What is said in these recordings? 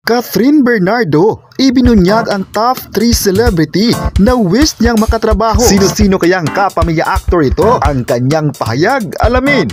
Catherine Bernardo, ibinunyag ang top 3 celebrity na wish niyang makatrabaho. Sino-sino kayang kapamilya actor ito? Ang kanyang pahayag, alamin.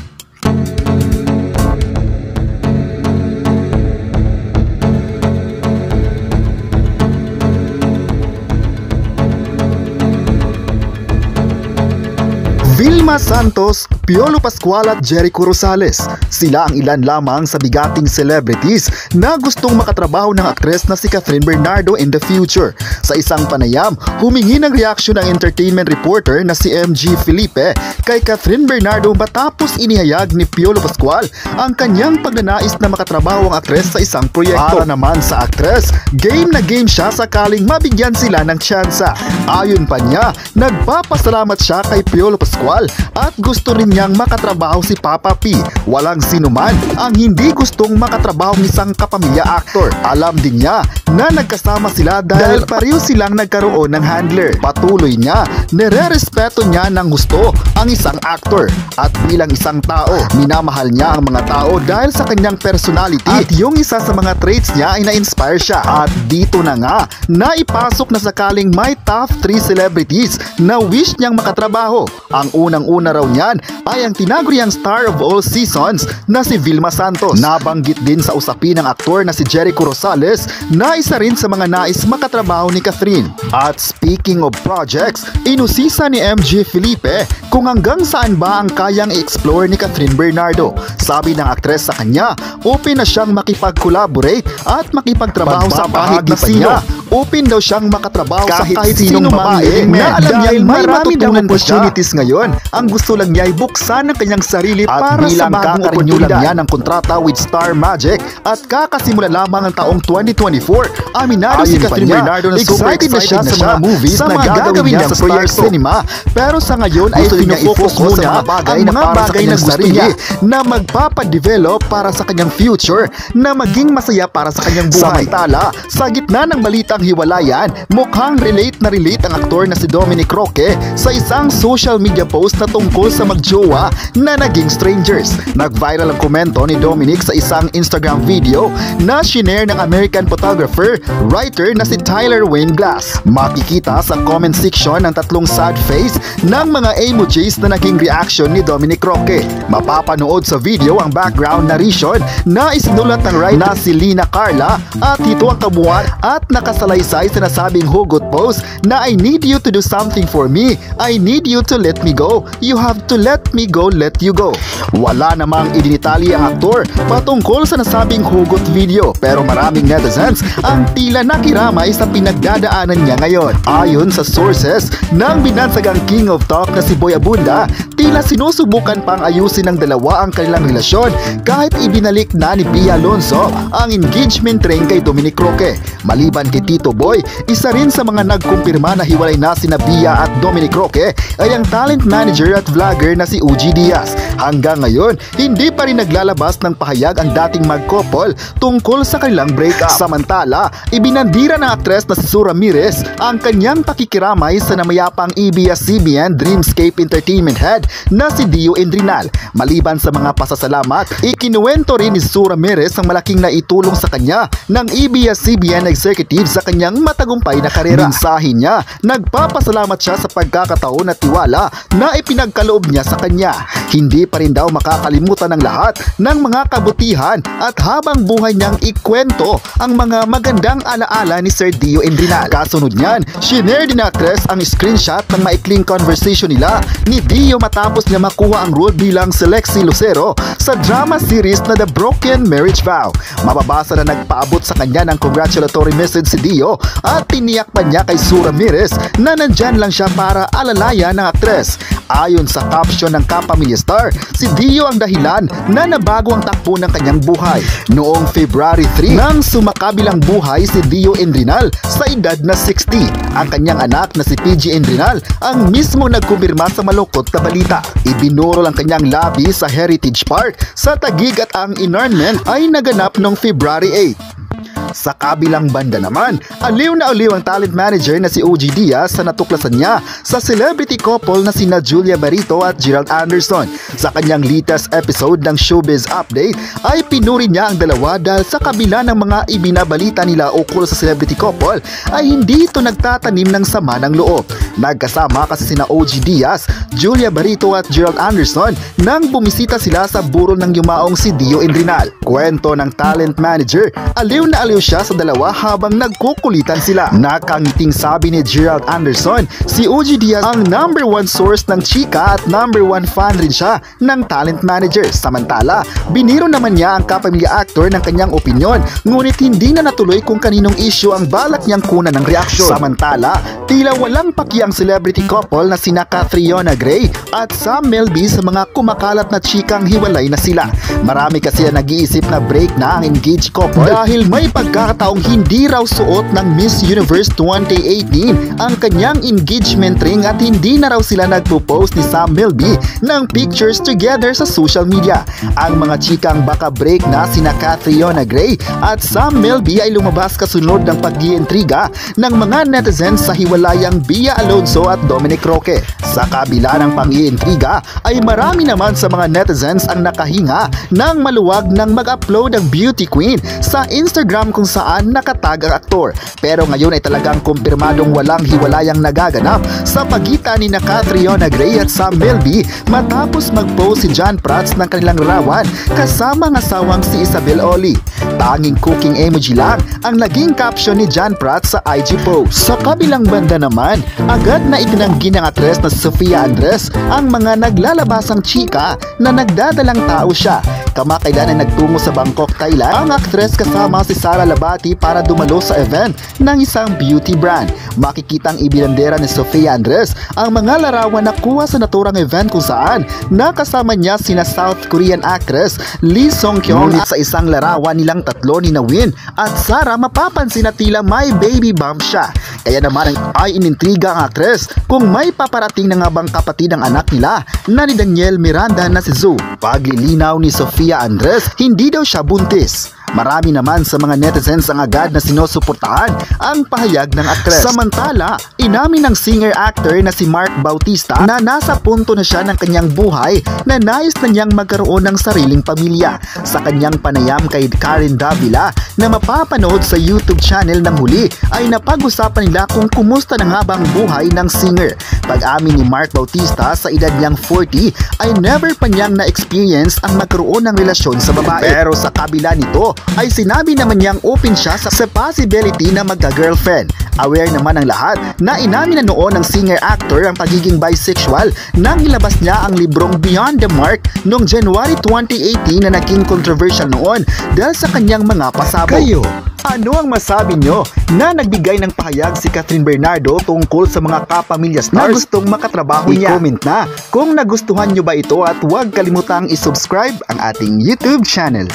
Vilma Santos, Piolo Pascual at Jericho Rosales. Sila ang ilan lamang sa bigating celebrities na gustong makatrabaho ng aktres na si Catherine Bernardo in the future. Sa isang panayam, humingi ng reaksyon ang entertainment reporter na si MG Felipe kay Catherine Bernardo matapos inihayag ni Piolo Pascual ang kanyang pagnanais na makatrabaho ang aktres sa isang proyekto. Para naman sa aktres, game na game siya sakaling mabigyan sila ng tsansa. Ayon pa niya, nagpapasalamat siya kay Piolo Pascual at gusto rin niyang makatrabaho si Papa P. Walang sinuman ang hindi gustong makatrabaho ng isang kapamilya actor. Alam din niya na nagkasama sila dahil pareho silang nagkaroon ng handler. Patuloy niya, nire-respeto niya ng gusto ang isang actor at bilang isang tao, minamahal niya ang mga tao dahil sa kanyang personality at yung isa sa mga traits niya ay na-inspire siya. At dito na nga, naipasok na sakaling may top 3 celebrities na wish niyang makatrabaho. Ang unang-una raw niyan ay ang tinaguriang star of all seasons na si Vilma Santos. Nabanggit din sa usapin ng aktor na si Jericho Rosales na isa rin sa mga nais makatrabaho ni Catherine. At speaking of projects, inusisa ni MG Felipe kung hanggang saan ba ang kayang i-explore ni Catherine Bernardo. Sabi ng aktres sa kanya, open na siyang makipag-collaborate at makipagtrabaho sa kahit na sino. Open daw siyang makatrabaho sa kahit sinong babae na alam niya may matutunan opportunities ngayon. Ang gusto lang niya ay buksan ang kanyang sarili at para sa bagong oportunidad. Niya ng kontrata with Star Magic at kakasimula lamang ang taong 2024. Aminado si Catherine Bernardo na super excited na siya sa mga movies na gagawin niya sa Star Cinema. Pero sa ngayon ay pinofocus muna sa mga bagay na para sa kanyang sarili na magpapadevelop para sa kanyang future na maging masaya para sa kanyang buhay. Samantala, sa gitna ng balitang hiwalayan, mukhang relate ang aktor na si Dominic Roque sa isang social media post na tungkol sa magjowa na naging strangers. Nag-viral ang komento ni Dominic sa isang Instagram video na shinare ng American photographer, writer na si Tyler Wayne Glass. Makikita sa comment section ang tatlong sad face ng mga emojis na naging reaction ni Dominic Roque. Mapapanood sa video ang background narration na isinulat ng writer na si Lina Carla at ito ang kabuuan at nakasalaysay sa nasabing hugot post na I need you to do something for me. I need you to let me go. You have to let me go, let you go. Wala namang idinitali ang aktor patungkol sa nasabing hugot video pero maraming netizens ang tila nakiramay sa pinagdadaanan niya ngayon. Ayon sa sources ng binansagang King of Talk na si Boy Abunda, tila sinusubukan pang ayusin ng dalawa ang kanilang relasyon kahit ibinalik na ni Pia Alonso ang engagement ring kay Dominic Roque. Maliban kay Tito Boy, isa rin sa mga nagkumpirma na hiwalay na sina Pia at Dominic Roque ay ang talent manager at vlogger na si Uji Diaz. Hanggang ngayon, hindi pa rin naglalabas ng pahayag ang dating mag-couple tungkol sa kanilang breakup. Samantala, ibinandira ng aktres na si Sue Ramirez ang kanyang pakikiramay sa namayapang ABS-CBN Dreamscape Entertainment head na si Dio Endrinal. Maliban sa mga pasasalamat, ikinuwento rin ni Sue Ramirez ang malaking naitulong sa kanya ng ABS-CBN executive sa kanyang matagumpay na karera. Mensahe niya, nagpapasalamat siya sa pagkakataon at tiwala na ipinagkaloob niya sa kanya. Hindi pa rin daw makakalimutan ng lahat ng mga kabutihan at habang buhay niyang ikwento ang mga magandang alaala ni Sir Dio Endrinal. Kasunod niyan, shinare din ng actress ang screenshot ng maikling conversation nila ni Dio matapos niya makuha ang role bilang si Lexi Lucero sa drama series na The Broken Marriage Vow. Mababasa na nagpaabot sa kanya ng congratulatory message si Dio at tiniyak pa niya kay Sue Ramirez na nandyan lang siya para alalayan ng aktres. Ayon sa caption ng kapamilya star, si Dio ang dahilan na nabago ang takbo ng kanyang buhay. Noong February 3, nang sumakabilang buhay si Dio Endrinal sa edad na 60. Ang kanyang anak na si PG Endrinal ang mismo nagkumpirma sa malungkot na balita. Ibinurol ang kanyang labi sa Heritage Park sa Taguig at ang inurnment ay naganap noong February 8. Sa kabilang banda naman, aliw na aliw ang talent manager na si OG Diaz sa natuklasan niya sa celebrity couple na sina Julia Barito at Gerald Anderson. Sa kanyang latest episode ng Showbiz Update ay pinuri niya ang dalawa dahil sa kabila ng mga ibinabalita nila ukol sa celebrity couple ay hindi ito nagtatanim ng sama ng loob. Nagkasama kasi sina OG Diaz, Julia Barito at Gerald Anderson nang bumisita sila sa burol ng yumaong si Dio Indrinal. Kwento ng talent manager, aliw na aliw siya sa dalawa habang nagkukulitan sila. Nakangiting sabi ni Gerald Anderson, si OG Diaz ang number 1 source ng chika at number 1 fan rin siya ng talent manager. Samantala, biniro naman niya ang kapamilya actor ng kanyang opinyon, ngunit hindi na natuloy kung kaninong issue ang balak niyang kunan ng reaksyon. Samantala, tila walang pakiang celebrity couple na sina Catriona Gray at Sam Melby sa mga kumakalat na chikang hiwalay na sila. Marami kasi ang nag-iisip na break na ang engaged couple dahil may pagkakataong hindi raw suot ng Miss Universe 2018 ang kanyang engagement ring at hindi na raw sila nagpo-post ni Sam Melby ng pictures together sa social media. Ang mga chikang baka break na sina Catriona Gray at Sam Melby ay lumabas kasunod ng pag-iintriga ng mga netizens sa hiwalayang Bia Alonzo at Dominic Roque. Sa kabila ng pang-iintriga ay marami naman sa mga netizens ang nakahinga ng maluwag ng mag-upload ang beauty queen sa Instagram kung saan nakatag ang aktor. Pero ngayon ay talagang kumpirmadong walang hiwalayang nagaganap sa pagitan ni Catriona Gray at Sam Melby matapos mag-post si John Prats ng kanilang larawan kasama ang asawang si Isabel Oli. Tanging cooking emoji lang ang naging caption ni John Prats sa IG post. Sa kabilang banda naman, agad na itinanggi ng aktres na Sofia Andres ang mga naglalabasang chika na nagdadalang tao siya. Kamakailan ay nagtungo sa Bangkok, Thailand ang aktres kasama si Sara Labati para dumalo sa event ng isang beauty brand. Makikitang ibinandera ni Sofia Andres ang mga larawan na kuha sa naturang event kung saan nakasama niya sina South Korean actress Lee Song Kyung at sa isang larawan nilang tatlo ni Win at Sara mapapansin na tila may baby bump siya. Kaya naman ay inintriga ang aktres kung may paparating na nga bang kapatid ang anak nila na ni Daniel Miranda na si Zoe. Paglilinaw ni Sofia Andres, hindi daw siya buntis. Marami naman sa mga netizens ang agad na sinusuportahan ang pahayag ng aktres. Samantala, inamin ng singer-actor na si Mark Bautista na nasa punto na siya ng kanyang buhay na nais na niyang magkaroon ng sariling pamilya. Sa kanyang panayam kay Karen Davila na mapapanood sa YouTube channel ng huli ay napag-usapan nila kung kumusta na nga bang buhay ng singer. Pag-amin ni Mark Bautista sa edad niyang 40 ay never pa niyang na-experience ang magkaroon ng relasyon sa babae. Pero sa kabila nito ay sinabi naman niyang open siya sa possibility na magka-girlfriend. Aware naman ang lahat na inamin na noon ng singer-actor ang pagiging bisexual nang ilabas niya ang librong Beyond the Mark noong January 2018 na naging controversial noon dahil sa kanyang mga pasabog. Kayo, ano ang masabi nyo na nagbigay ng pahayag si Kathryn Bernardo tungkol sa mga kapamilya stars na gustong makatrabaho niya? I-comment na kung nagustuhan nyo ba ito at huwag kalimutang isubscribe ang ating YouTube channel.